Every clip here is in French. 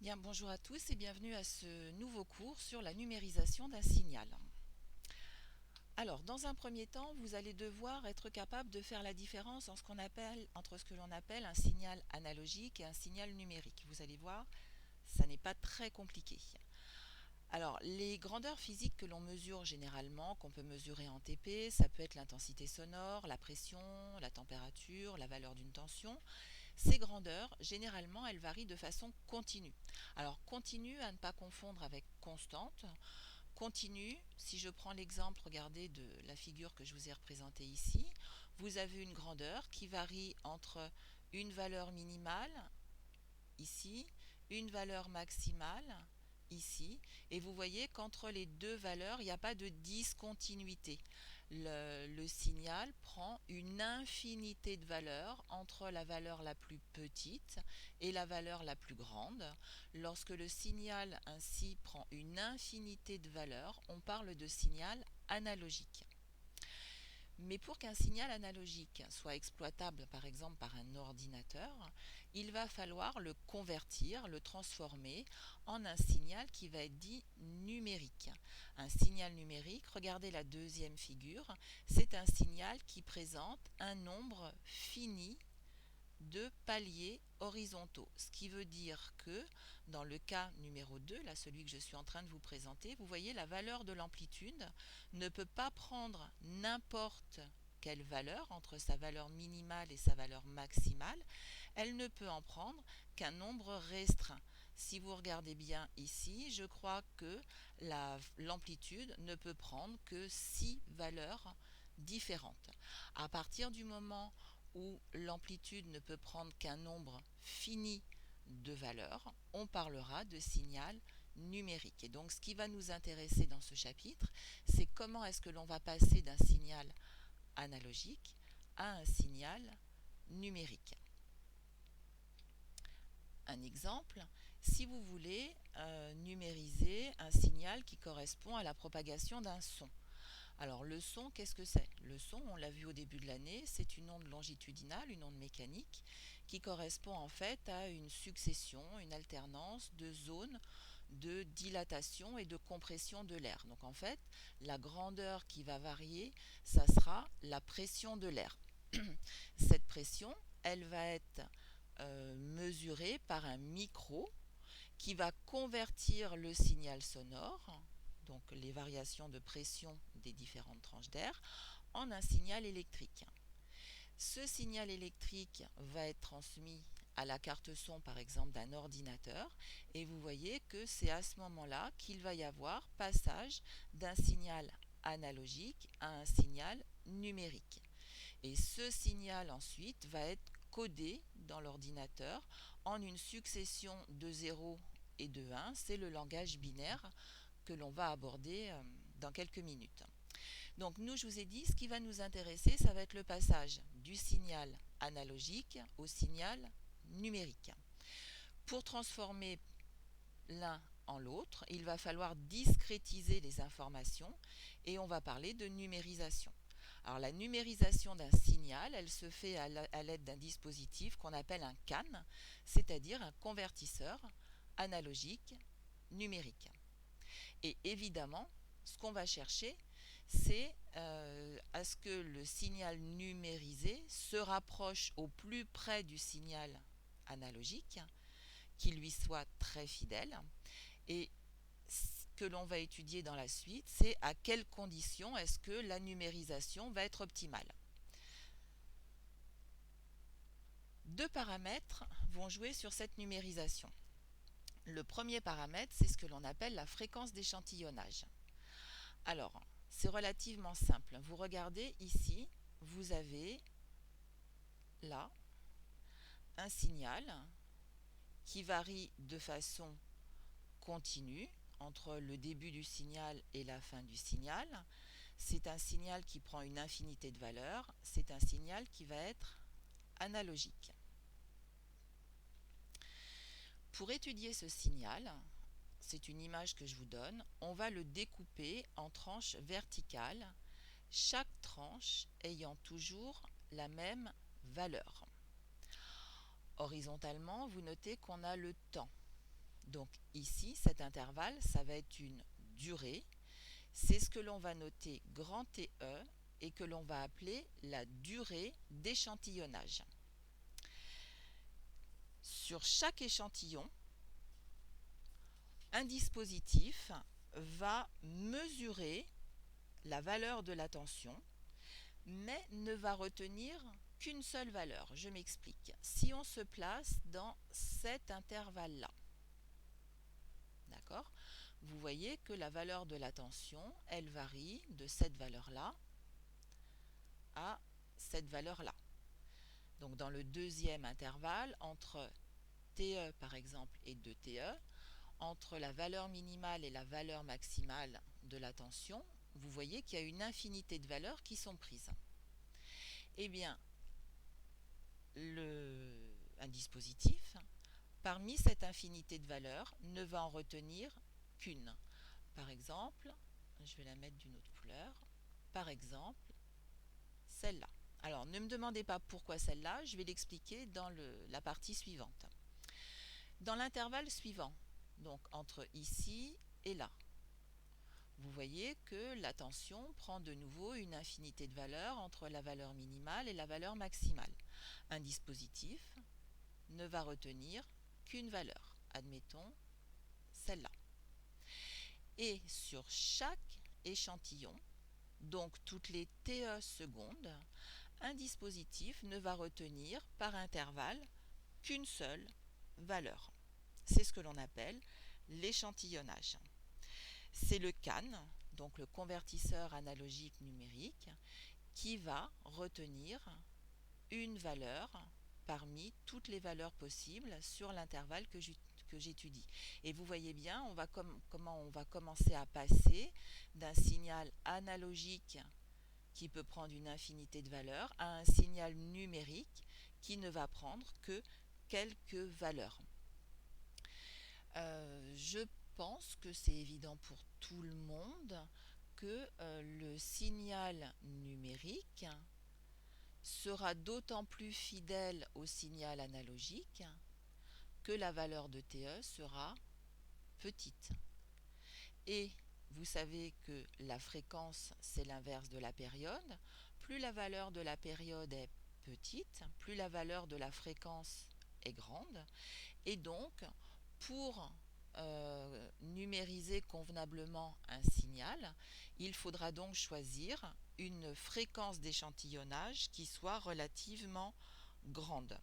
Bien, bonjour à tous et bienvenue à ce nouveau cours sur la numérisation d'un signal. Alors, dans un premier temps, vous allez devoir être capable de faire la différence entre ce que l'on appelle un signal analogique et un signal numérique. Vous allez voir, ça n'est pas très compliqué. Alors, les grandeurs physiques que l'on mesure généralement, qu'on peut mesurer en TP, ça peut être l'intensité sonore, la pression, la température, la valeur d'une tension. Ces grandeurs, généralement, elles varient de façon continue. Alors, continue à ne pas confondre avec constante. Continue, si je prends l'exemple, regardez, de la figure que je vous ai représentée ici, vous avez une grandeur qui varie entre une valeur minimale, ici, une valeur maximale, ici, et vous voyez qu'entre les deux valeurs, il n'y a pas de discontinuité. Le signal prend une infinité de valeurs entre la valeur la plus petite et la valeur la plus grande. Lorsque le signal ainsi prend une infinité de valeurs, on parle de signal analogique. Mais pour qu'un signal analogique soit exploitable par exemple par un ordinateur, il va falloir le convertir, le transformer en un signal qui va être dit numérique. Un signal numérique, regardez la deuxième figure, c'est un signal qui présente un nombre fini de paliers horizontaux. Ce qui veut dire que dans le cas numéro 2, là celui que je suis en train de vous présenter, vous voyez la valeur de l'amplitude ne peut pas prendre n'importe quelle valeur entre sa valeur minimale et sa valeur maximale, elle ne peut en prendre qu'un nombre restreint. Si vous regardez bien ici, je crois que l'amplitude ne peut prendre que 6 valeurs différentes. À partir du moment où l'amplitude ne peut prendre qu'un nombre fini de valeurs, on parlera de signal numérique. Et donc ce qui va nous intéresser dans ce chapitre, c'est comment est-ce que l'on va passer d'un signal analogique à un signal numérique. Un exemple, si vous voulez numériser un signal qui correspond à la propagation d'un son. Alors le son, qu'est-ce que c'est? Le son, on l'a vu au début de l'année, c'est une onde longitudinale, une onde mécanique, qui correspond en fait à une succession, une alternance de zones de dilatation et de compression de l'air. Donc en fait, la grandeur qui va varier, ça sera la pression de l'air. Cette pression, elle va être mesurée par un micro qui va convertir le signal sonore, donc les variations de pression des différentes tranches d'air, en un signal électrique. Ce signal électrique va être transmis à la carte son par exemple d'un ordinateur et vous voyez que c'est à ce moment-là qu'il va y avoir passage d'un signal analogique à un signal numérique. Et ce signal ensuite va être codé dans l'ordinateur en une succession de 0 et de 1. C'est le langage binaire que l'on va aborder dans quelques minutes. Donc nous, je vous ai dit, ce qui va nous intéresser, ça va être le passage du signal analogique au signal numérique. Pour transformer l'un en l'autre, il va falloir discrétiser les informations et on va parler de numérisation. Alors la numérisation d'un signal, elle se fait à l'aide d'un dispositif qu'on appelle un CAN, c'est-à-dire un convertisseur analogique numérique. Et évidemment, ce qu'on va chercher, c'est à ce que le signal numérisé se rapproche au plus près du signal analogique, qu'il lui soit très fidèle. Et ce que l'on va étudier dans la suite, c'est à quelles conditions est-ce que la numérisation va être optimale. Deux paramètres vont jouer sur cette numérisation. Le premier paramètre, c'est ce que l'on appelle la fréquence d'échantillonnage. Alors, c'est relativement simple. Vous regardez ici, vous avez là un signal qui varie de façon continue entre le début du signal et la fin du signal. C'est un signal qui prend une infinité de valeurs. C'est un signal qui va être analogique. Pour étudier ce signal, c'est une image que je vous donne, on va le découper en tranches verticales, chaque tranche ayant toujours la même valeur. Horizontalement, vous notez qu'on a le temps. Donc ici, cet intervalle, ça va être une durée. C'est ce que l'on va noter grand TE et que l'on va appeler la durée d'échantillonnage. Sur chaque échantillon, un dispositif va mesurer la valeur de la tension, mais ne va retenir qu'une seule valeur. Je m'explique. Si on se place dans cet intervalle-là, d'accord, vous voyez que la valeur de la tension, elle varie de cette valeur-là à cette valeur-là. Donc dans le deuxième intervalle, entre TE par exemple et 2TE, entre la valeur minimale et la valeur maximale de la tension, vous voyez qu'il y a une infinité de valeurs qui sont prises. Eh bien, un dispositif, parmi cette infinité de valeurs, ne va en retenir qu'une. Par exemple, je vais la mettre d'une autre couleur, par exemple, celle-là. Alors, ne me demandez pas pourquoi celle-là, je vais l'expliquer dans la partie suivante. Dans l'intervalle suivant, donc entre ici et là, vous voyez que la tension prend de nouveau une infinité de valeurs entre la valeur minimale et la valeur maximale. Un dispositif ne va retenir qu'une valeur, admettons celle-là. Et sur chaque échantillon, donc toutes les TE secondes, un dispositif ne va retenir par intervalle qu'une seule valeur. C'est ce que l'on appelle l'échantillonnage. C'est le CAN, donc le convertisseur analogique numérique, qui va retenir une valeur parmi toutes les valeurs possibles sur l'intervalle que j'étudie. Et vous voyez bien comment on va commencer à passer d'un signal analogique qui peut prendre une infinité de valeurs à un signal numérique qui ne va prendre que quelques valeurs. Je pense que c'est évident pour tout le monde que le signal numérique sera d'autant plus fidèle au signal analogique que la valeur de TE sera petite. Et vous savez que la fréquence, c'est l'inverse de la période. Plus la valeur de la période est petite, plus la valeur de la fréquence est grande. Et donc, pour numériser convenablement un signal, il faudra donc choisir une fréquence d'échantillonnage qui soit relativement grande.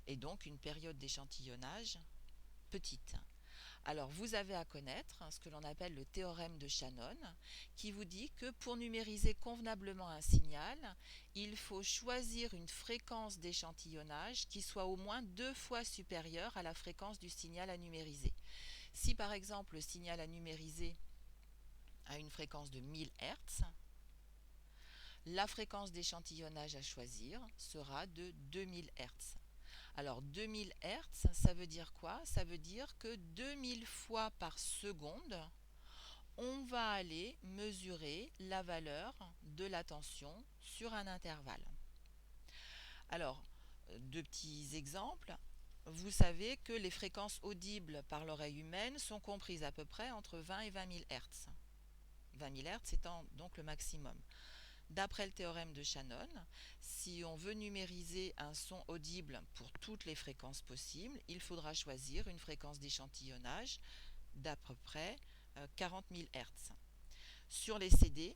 Et donc une période d'échantillonnage petite. Alors vous avez à connaître ce que l'on appelle le théorème de Shannon, qui vous dit que pour numériser convenablement un signal, il faut choisir une fréquence d'échantillonnage qui soit au moins 2 fois supérieure à la fréquence du signal à numériser. Si par exemple le signal à numériser a une fréquence de 1000 Hz, la fréquence d'échantillonnage à choisir sera de 2000 Hz. Alors 2000 Hz, ça veut dire quoi? Ça veut dire que 2000 fois par seconde, on va aller mesurer la valeur de la tension sur un intervalle. Alors, deux petits exemples. Vous savez que les fréquences audibles par l'oreille humaine sont comprises à peu près entre 20 et 20 000 Hz. 20 000 Hz étant donc le maximum. D'après le théorème de Shannon, si on veut numériser un son audible pour toutes les fréquences possibles, il faudra choisir une fréquence d'échantillonnage d'à peu près 40 000 Hz. Sur les CD,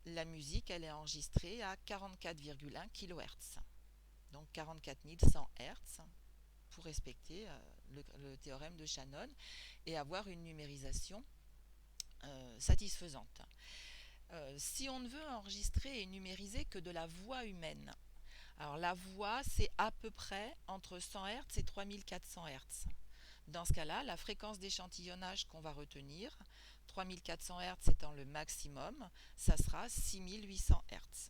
la musique elle est enregistrée à 44,1 kHz, donc 44 100 Hz, pour respecter le théorème de Shannon et avoir une numérisation satisfaisante. Si on ne veut enregistrer et numériser que de la voix humaine, alors la voix c'est à peu près entre 100 Hz et 3400 Hz. Dans ce cas-là, la fréquence d'échantillonnage qu'on va retenir, 3400 Hz étant le maximum, ça sera 6800 Hz.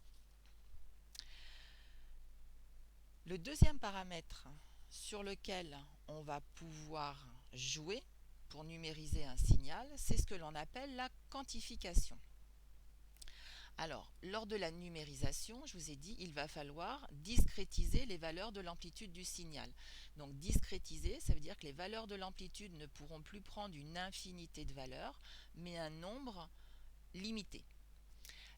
Le deuxième paramètre sur lequel on va pouvoir jouer pour numériser un signal, c'est ce que l'on appelle la quantification. Alors, lors de la numérisation, je vous ai dit, il va falloir discrétiser les valeurs de l'amplitude du signal. Donc, discrétiser, ça veut dire que les valeurs de l'amplitude ne pourront plus prendre une infinité de valeurs, mais un nombre limité.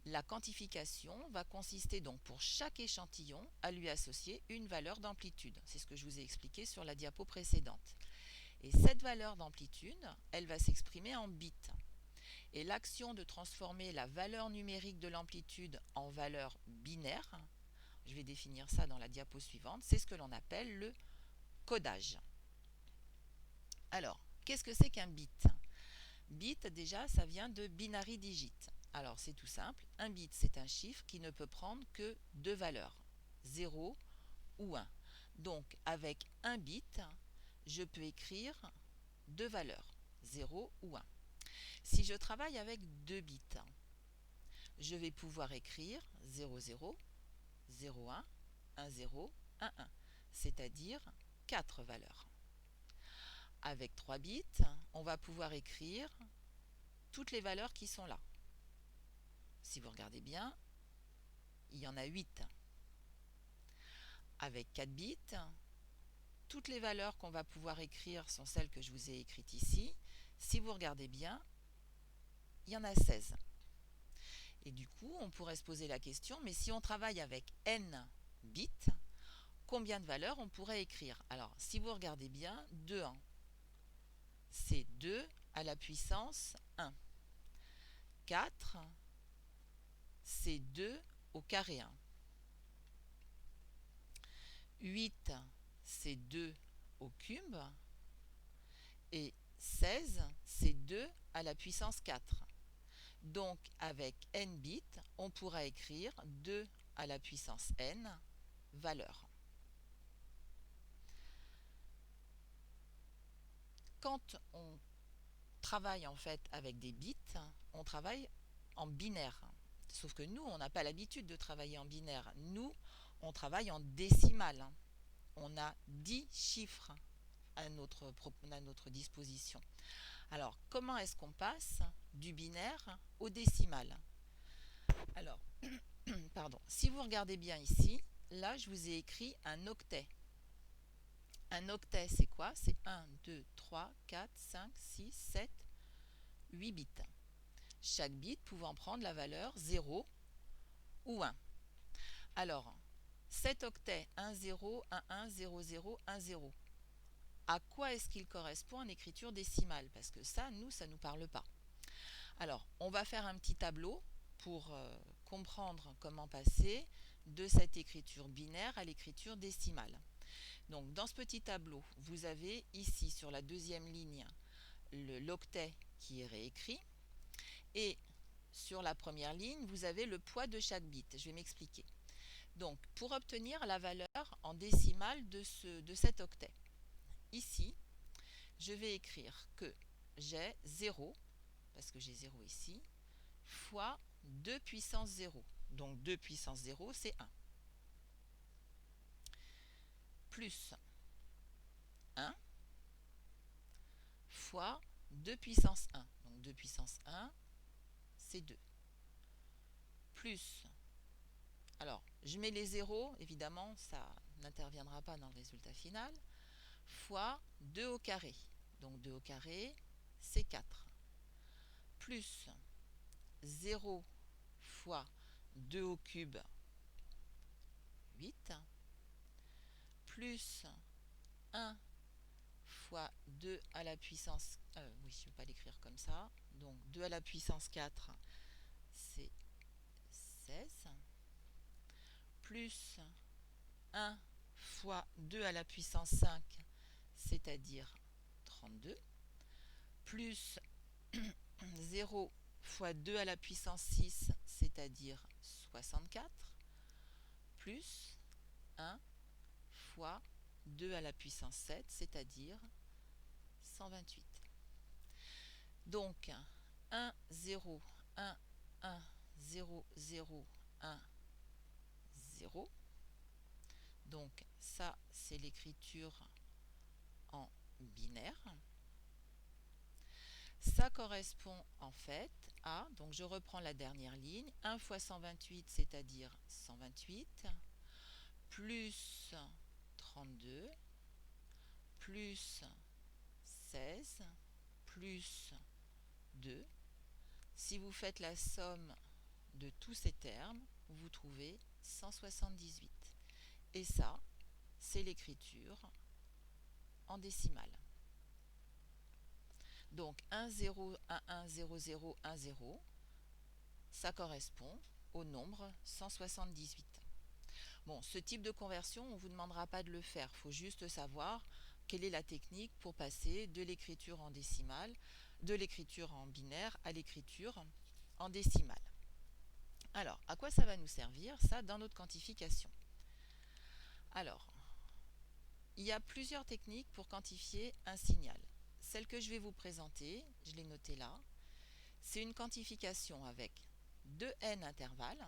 La quantification va consister donc pour chaque échantillon à lui associer une valeur d'amplitude. C'est ce que je vous ai expliqué sur la diapo précédente. Et cette valeur d'amplitude, elle va s'exprimer en bits. Et l'action de transformer la valeur numérique de l'amplitude en valeur binaire, je vais définir ça dans la diapo suivante, c'est ce que l'on appelle le codage. Alors, qu'est-ce que c'est qu'un bit? Bit, déjà, ça vient de binary digit. Alors, c'est tout simple. Un bit, c'est un chiffre qui ne peut prendre que deux valeurs, 0 ou 1. Donc, avec un bit, je peux écrire deux valeurs, 0 ou 1. Si je travaille avec 2 bits, je vais pouvoir écrire 00, 01, 10, 11, c'est-à-dire 4 valeurs. Avec 3 bits, on va pouvoir écrire toutes les valeurs qui sont là. Si vous regardez bien, il y en a 8. Avec 4 bits, toutes les valeurs qu'on va pouvoir écrire sont celles que je vous ai écrites ici. Si vous regardez bien, il y en a 16. Et du coup, on pourrait se poser la question, mais si on travaille avec n bits, combien de valeurs on pourrait écrire? Alors, si vous regardez bien, 2, 1, c'est 2 à la puissance 1. 4, c'est 2 au carré 1. 8, c'est 2 au cube. Et 16, c'est 2 à la puissance 4. Donc, avec n bits, on pourra écrire 2 à la puissance n valeurs. Quand on travaille en fait avec des bits, on travaille en binaire. Sauf que nous, on n'a pas l'habitude de travailler en binaire. Nous, on travaille en décimale. On a 10 chiffres à notre disposition. Alors, comment est-ce qu'on passe du binaire au décimal? Alors, pardon, si vous regardez bien ici, là, je vous ai écrit un octet. Un octet, c'est quoi? C'est 1, 2, 3, 4, 5, 6, 7, 8 bits. Chaque bit pouvant prendre la valeur 0 ou 1. Alors, cet octet 1, 0, 1, 1, 0, 0, 1, 0, à quoi est-ce qu'il correspond en écriture décimale? Parce que ça, nous, ça ne nous parle pas. Alors, on va faire un petit tableau pour comprendre comment passer de cette écriture binaire à l'écriture décimale. Donc, dans ce petit tableau, vous avez ici, sur la deuxième ligne, l'octet qui est réécrit. Et sur la première ligne, vous avez le poids de chaque bit. Je vais m'expliquer. Donc, pour obtenir la valeur en décimale de cet octet, ici, je vais écrire que j'ai 0, parce que j'ai 0 ici, fois 2 puissance 0. Donc 2 puissance 0, c'est 1. Plus 1 fois 2 puissance 1. Donc 2 puissance 1, c'est 2. Plus, alors je mets les zéros, évidemment, ça n'interviendra pas dans le résultat final, fois 2 au carré. Donc 2 au carré, c'est 4. Plus 0 fois 2 au cube, 8. Plus 1 fois 2 à la puissance... oui, je ne vais pas l'écrire comme ça. Donc 2 à la puissance 4, c'est 16. Plus 1 fois 2 à la puissance 5, c'est-à-dire 32. Plus 0 fois 2 à la puissance 6, c'est-à-dire 64. Plus 1 fois 2 à la puissance 7, c'est-à-dire 128. Donc 1, 0, 1, 1, 0, 0, 1, 0. Donc ça, c'est l'écriture en binaire. Ça correspond en fait A, donc je reprends la dernière ligne, 1 fois 128, c'est-à-dire 128, plus 32, plus 16, plus 2. Si vous faites la somme de tous ces termes, vous trouvez 178. Et ça, c'est l'écriture en décimale. Donc 1, 0, 1, 1, 0, 0, 1, 0, ça correspond au nombre 178. Bon, ce type de conversion, on ne vous demandera pas de le faire. Il faut juste savoir quelle est la technique pour passer de l'écriture en décimale, de l'écriture en binaire à l'écriture en décimale. Alors, à quoi ça va nous servir, ça, dans notre quantification? Alors, il y a plusieurs techniques pour quantifier un signal. Celle que je vais vous présenter, je l'ai notée là, c'est une quantification avec 2n intervalles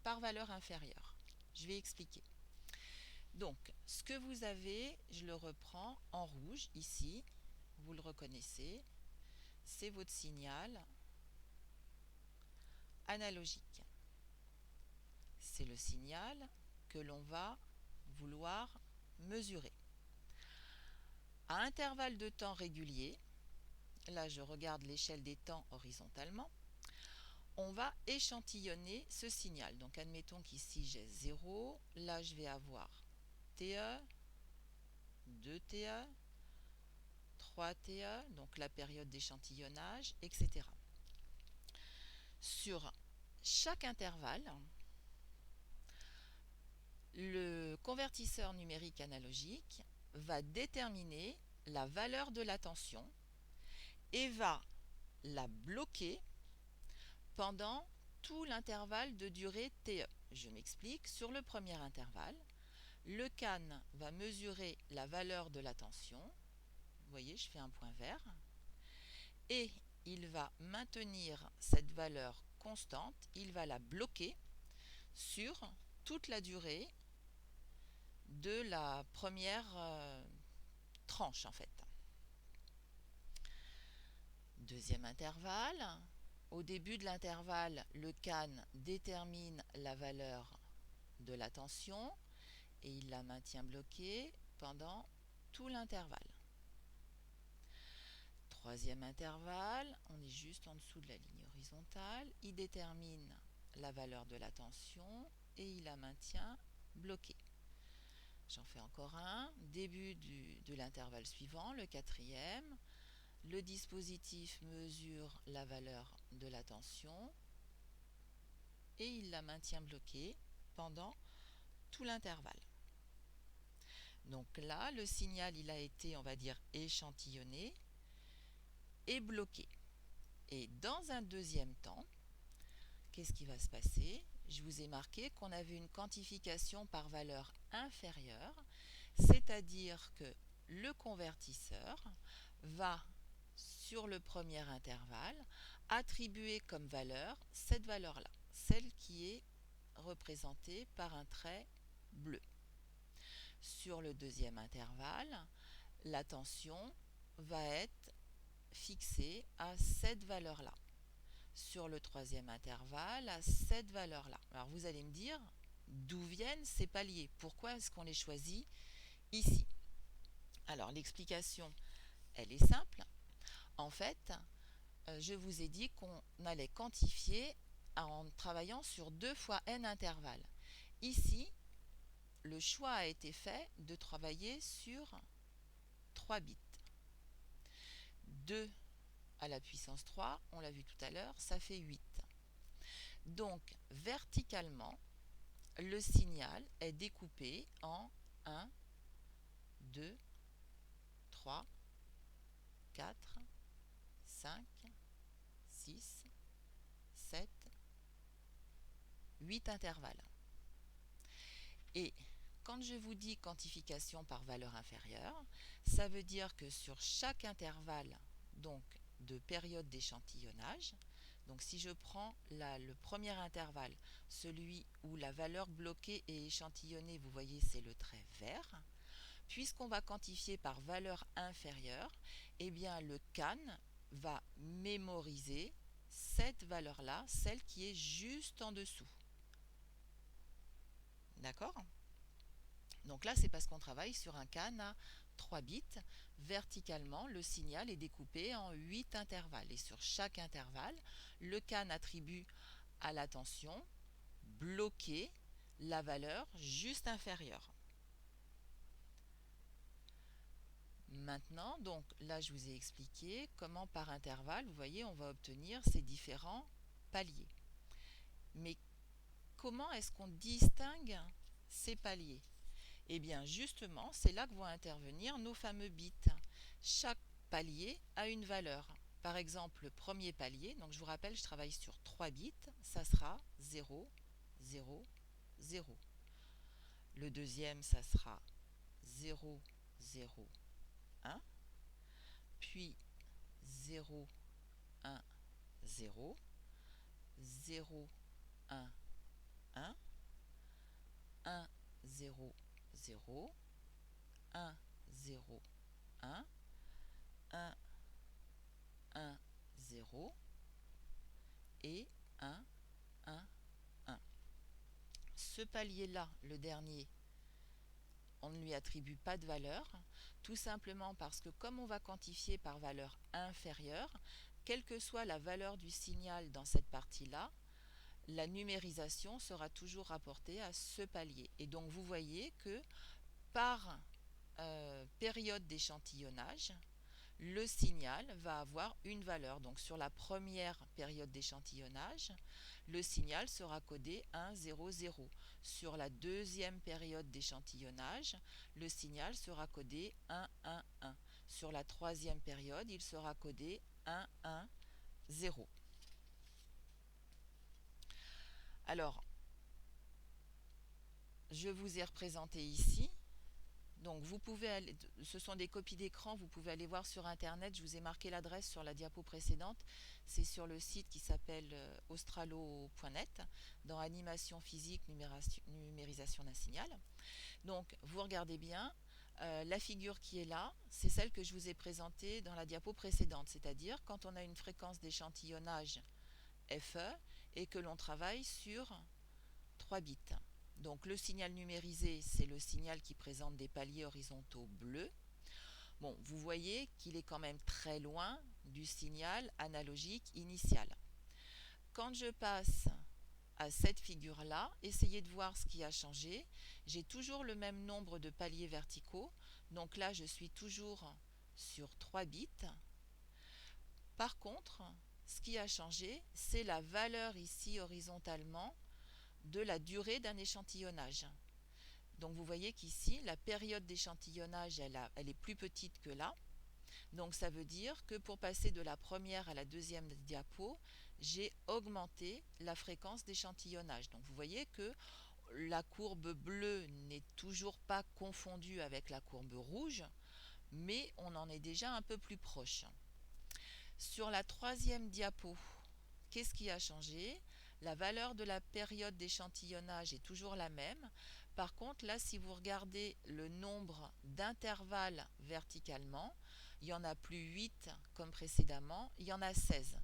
par valeur inférieure. Je vais expliquer. Donc, ce que vous avez, je le reprends en rouge ici, vous le reconnaissez, c'est votre signal analogique. C'est le signal que l'on va vouloir mesurer. À intervalles de temps réguliers, là je regarde l'échelle des temps horizontalement, on va échantillonner ce signal. Donc admettons qu'ici j'ai 0, là je vais avoir TE, 2TE, 3TE, donc la période d'échantillonnage, etc. Sur chaque intervalle, le convertisseur numérique analogique va déterminer la valeur de la tension et va la bloquer pendant tout l'intervalle de durée TE. Je m'explique, sur le premier intervalle, le CAN va mesurer la valeur de la tension, vous voyez je fais un point vert, et il va maintenir cette valeur constante, il va la bloquer sur toute la durée de la première tranche en fait. Deuxième intervalle, au début de l'intervalle, le CAN détermine la valeur de la tension et il la maintient bloquée pendant tout l'intervalle. Troisième intervalle, on est juste en dessous de la ligne horizontale, il détermine la valeur de la tension et il la maintient bloquée. J'en fais encore un, début de l'intervalle suivant, le quatrième, le dispositif mesure la valeur de la tension et il la maintient bloquée pendant tout l'intervalle. Donc là, le signal, il a été, on va dire, échantillonné et bloqué. Et dans un deuxième temps, qu'est-ce qui va se passer? Je vous ai marqué qu'on avait une quantification par valeur inférieure, c'est-à-dire que le convertisseur va, sur le premier intervalle, attribuer comme valeur cette valeur-là, celle qui est représentée par un trait bleu. Sur le deuxième intervalle, la tension va être fixée à cette valeur-là. Sur le troisième intervalle, à cette valeur-là. Alors vous allez me dire, d'où viennent ces paliers? Pourquoi est-ce qu'on les choisit ici? Alors l'explication, elle est simple. En fait, je vous ai dit qu'on allait quantifier en travaillant sur 2 fois n intervalles. Ici, le choix a été fait de travailler sur 3 bits. 2 à la puissance 3, on l'a vu tout à l'heure, ça fait 8. Donc, verticalement, le signal est découpé en 1, 2, 3, 4, 5, 6, 7, 8 intervalles. Et quand je vous dis quantification par valeur inférieure, ça veut dire que sur chaque intervalle donc, de période d'échantillonnage, donc si je prends le premier intervalle, celui où la valeur bloquée est échantillonnée, vous voyez c'est le trait vert, puisqu'on va quantifier par valeur inférieure, eh bien le CAN va mémoriser cette valeur-là, celle qui est juste en dessous. D'accord? Donc là, c'est parce qu'on travaille sur un CAN à 3 bits. Verticalement, le signal est découpé en 8 intervalles. Et sur chaque intervalle, le CAN attribue à la tension bloquée la valeur juste inférieure. Maintenant, donc là, je vous ai expliqué comment par intervalle, vous voyez, on va obtenir ces différents paliers. Mais comment est-ce qu'on distingue ces paliers? Eh bien, justement, c'est là que vont intervenir nos fameux bits. Chaque palier a une valeur. Par exemple, le premier palier, donc je vous rappelle, je travaille sur 3 bits, ça sera 0, 0, 0. Le deuxième, ça sera 0, 0, 1. Puis 0, 1, 0, 0, 1, 1, 1, 0, 0, 1, 0, 1, 1, 1, 0 et 1, 1, 1. Ce palier-là, le dernier, on ne lui attribue pas de valeur, tout simplement parce que comme on va quantifier par valeur inférieure, quelle que soit la valeur du signal dans cette partie-là, la numérisation sera toujours rapportée à ce palier. Et donc vous voyez que par période d'échantillonnage, le signal va avoir une valeur. Donc sur la première période d'échantillonnage, le signal sera codé 1, 0, 0. Sur la deuxième période d'échantillonnage, le signal sera codé 1, 1, 1. Sur la troisième période, il sera codé 1, 1, 0. Alors, je vous ai représenté ici. Donc vous pouvez aller, ce sont des copies d'écran, vous pouvez aller voir sur internet, je vous ai marqué l'adresse sur la diapo précédente, c'est sur le site qui s'appelle australo.net, dans animation physique, numérisation d'un signal. Donc vous regardez bien, la figure qui est là, c'est celle que je vous ai présentée dans la diapo précédente, c'est-à-dire quand on a une fréquence d'échantillonnage FE et que l'on travaille sur 3 bits. Donc le signal numérisé, c'est le signal qui présente des paliers horizontaux bleus. Bon, vous voyez qu'il est quand même très loin du signal analogique initial. Quand je passe à cette figure-là, essayez de voir ce qui a changé. J'ai toujours le même nombre de paliers verticaux. Donc là, je suis toujours sur 3 bits. Par contre, ce qui a changé, c'est la valeur ici horizontalement de la durée d'un échantillonnage. Donc vous voyez qu'ici, la période d'échantillonnage, elle est plus petite que là. Donc ça veut dire que pour passer de la première à la deuxième diapo, j'ai augmenté la fréquence d'échantillonnage. Donc vous voyez que la courbe bleue n'est toujours pas confondue avec la courbe rouge, mais on en est déjà un peu plus proche. Sur la troisième diapo, qu'est-ce qui a changé? La valeur de la période d'échantillonnage est toujours la même. Par contre, là, si vous regardez le nombre d'intervalles verticalement, il n'y en a plus 8 comme précédemment, il y en a 16.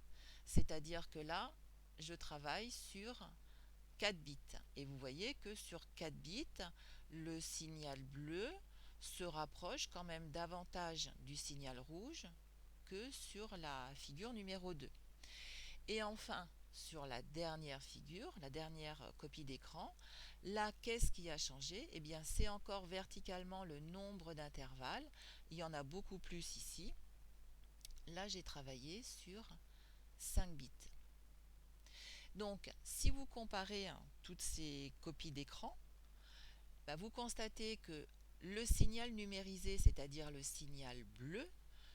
C'est-à-dire que là, je travaille sur 4 bits. Et vous voyez que sur 4 bits, le signal bleu se rapproche quand même davantage du signal rouge que sur la figure numéro 2. Et enfin, sur la dernière figure, la dernière copie d'écran, là, qu'est-ce qui a changé? Eh bien, c'est encore verticalement le nombre d'intervalles. Il y en a beaucoup plus ici. Là, j'ai travaillé sur 5 bits. Donc, si vous comparez toutes ces copies d'écran, vous constatez que le signal numérisé, c'est-à-dire le signal bleu,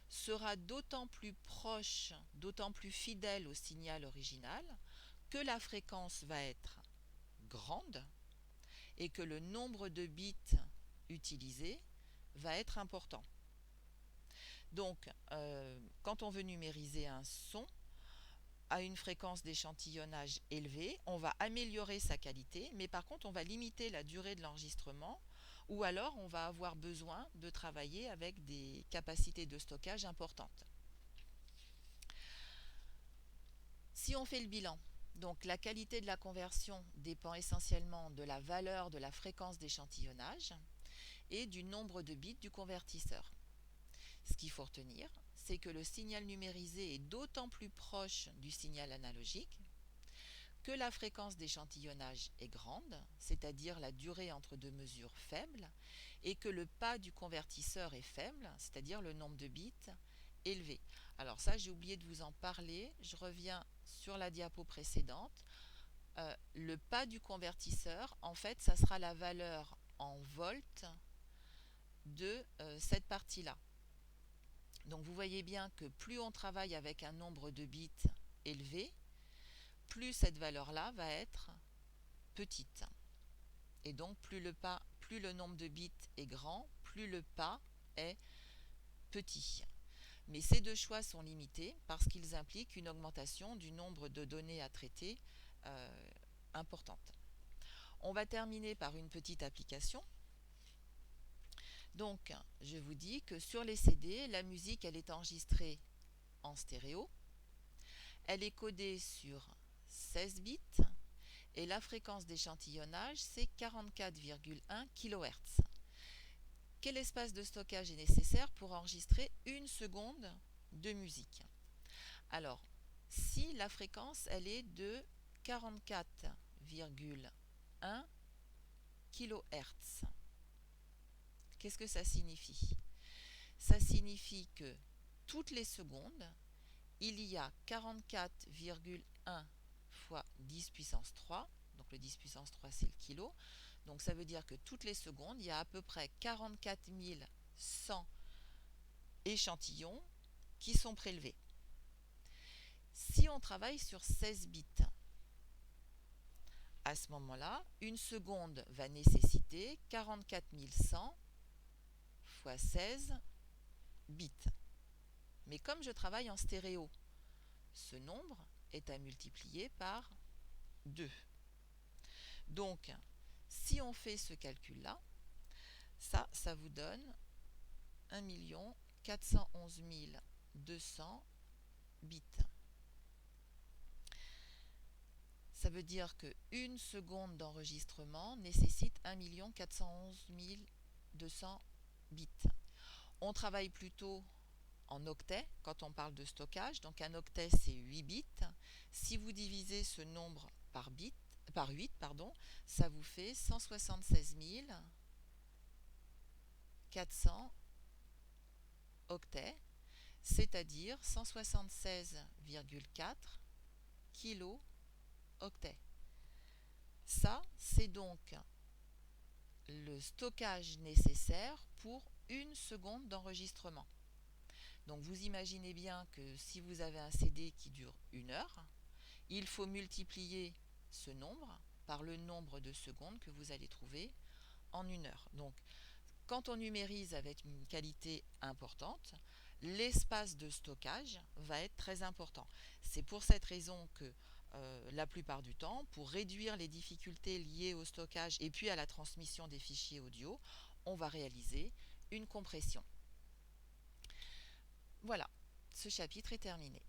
sera d'autant plus proche, d'autant plus fidèle au signal original que la fréquence va être grande et que le nombre de bits utilisés va être important. Donc, quand on veut numériser un son à une fréquence d'échantillonnage élevée, on va améliorer sa qualité, mais par contre, on va limiter la durée de l'enregistrement ou alors on va avoir besoin de travailler avec des capacités de stockage importantes. Si on fait le bilan, donc la qualité de la conversion dépend essentiellement de la valeur de la fréquence d'échantillonnage et du nombre de bits du convertisseur. Ce qu'il faut retenir, c'est que le signal numérisé est d'autant plus proche du signal analogique que la fréquence d'échantillonnage est grande, c'est-à-dire la durée entre deux mesures faible, et que le pas du convertisseur est faible, c'est-à-dire le nombre de bits élevé. Alors ça, j'ai oublié de vous en parler, je reviens sur la diapo précédente. Le pas du convertisseur, en fait, ça sera la valeur en volts de cette partie-là. Donc vous voyez bien que plus on travaille avec un nombre de bits élevé, plus cette valeur-là va être petite. Et donc plus le nombre de bits est grand, plus le pas est petit. Mais ces deux choix sont limités parce qu'ils impliquent une augmentation du nombre de données à traiter importante. On va terminer par une petite application. Donc, je vous dis que sur les CD, la musique, elle est enregistrée en stéréo. Elle est codée sur 16 bits et la fréquence d'échantillonnage, c'est 44,1 kHz. Quel espace de stockage est nécessaire pour enregistrer une seconde de musique? Alors, si la fréquence, elle est de 44,1 kHz, qu'est-ce que ça signifie? Ça signifie que toutes les secondes, il y a 44,1 fois 10 puissance 3, donc le 10 puissance 3 c'est le kilo, donc ça veut dire que toutes les secondes, il y a à peu près 44 100 échantillons qui sont prélevés. Si on travaille sur 16 bits, à ce moment-là, une seconde va nécessiter 44 100 fois 16 bits. Mais comme je travaille en stéréo, ce nombre est à multiplier par 2. Donc, si on fait ce calcul-là, ça vous donne 1 411 200 bits. Ça veut dire qu'une seconde d'enregistrement nécessite 1 411 200 bits. On travaille plutôt en octets quand on parle de stockage. Donc un octet, c'est 8 bits. Si vous divisez ce nombre par 8, ça vous fait 176 400 octets, c'est-à-dire 176,4 kilo-octets. Ça, c'est donc le stockage nécessaire pour une seconde d'enregistrement. Donc vous imaginez bien que si vous avez un CD qui dure 1 heure, il faut multiplier ce nombre par le nombre de secondes que vous allez trouver en 1 heure. Donc quand on numérise avec une qualité importante, l'espace de stockage va être très important. C'est pour cette raison que la plupart du temps, pour réduire les difficultés liées au stockage et puis à la transmission des fichiers audio, on va réaliser une compression. Voilà, ce chapitre est terminé.